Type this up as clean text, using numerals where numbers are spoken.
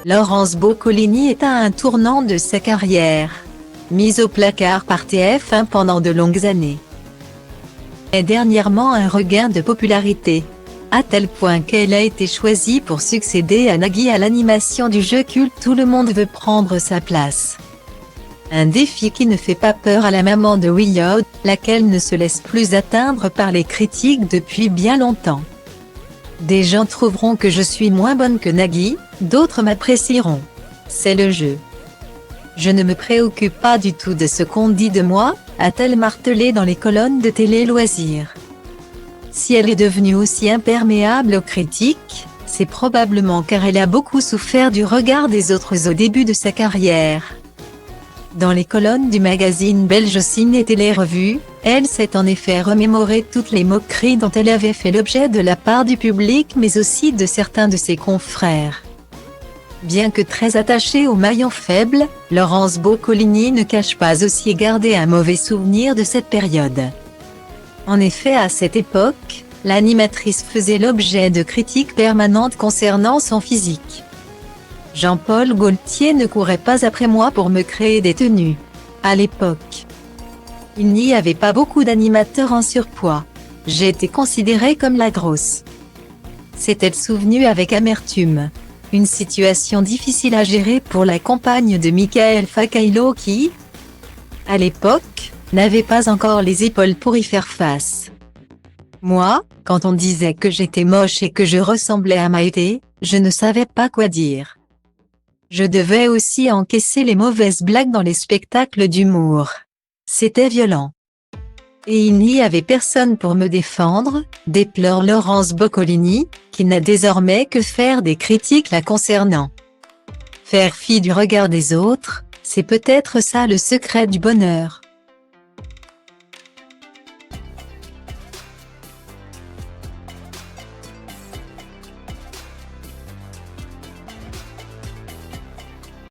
Laurence Boccolini est à un tournant de sa carrière. Mise au placard par TF1 pendant de longues années. Et dernièrement un regain de popularité, à tel point qu'elle a été choisie pour succéder à Nagui à l'animation du jeu culte Tout le monde veut prendre sa place. Un défi qui ne fait pas peur à la maman de Willow, laquelle ne se laisse plus atteindre par les critiques depuis bien longtemps. Des gens trouveront que je suis moins bonne que Nagui, d'autres m'apprécieront. C'est le jeu. Je ne me préoccupe pas du tout de ce qu'on dit de moi, a-t-elle martelé dans les colonnes de Télé Loisirs. Si elle est devenue aussi imperméable aux critiques, c'est probablement car elle a beaucoup souffert du regard des autres au début de sa carrière. Dans les colonnes du magazine belge Ciné et Télé Revue, elle s'est en effet remémoré toutes les moqueries dont elle avait fait l'objet de la part du public mais aussi de certains de ses confrères. Bien que très attachée au maillon faible, Laurence Boccolini ne cache pas aussi garder un mauvais souvenir de cette période. En effet, à cette époque, l'animatrice faisait l'objet de critiques permanentes concernant son physique. Jean-Paul Gaultier ne courait pas après moi pour me créer des tenues. À l'époque, il n'y avait pas beaucoup d'animateurs en surpoids. J'étais considérée comme la grosse. S'est-elle souvenue avec amertume. Une situation difficile à gérer pour la compagne de Michael Faccaillo qui, à l'époque, n'avait pas encore les épaules pour y faire face. Moi, quand on disait que j'étais moche et que je ressemblais à Maïté, je ne savais pas quoi dire. Je devais aussi encaisser les mauvaises blagues dans les spectacles d'humour. C'était violent. Et il n'y avait personne pour me défendre, déplore Laurence Boccolini, qui n'a désormais que faire des critiques la concernant. Faire fi du regard des autres, c'est peut-être ça le secret du bonheur.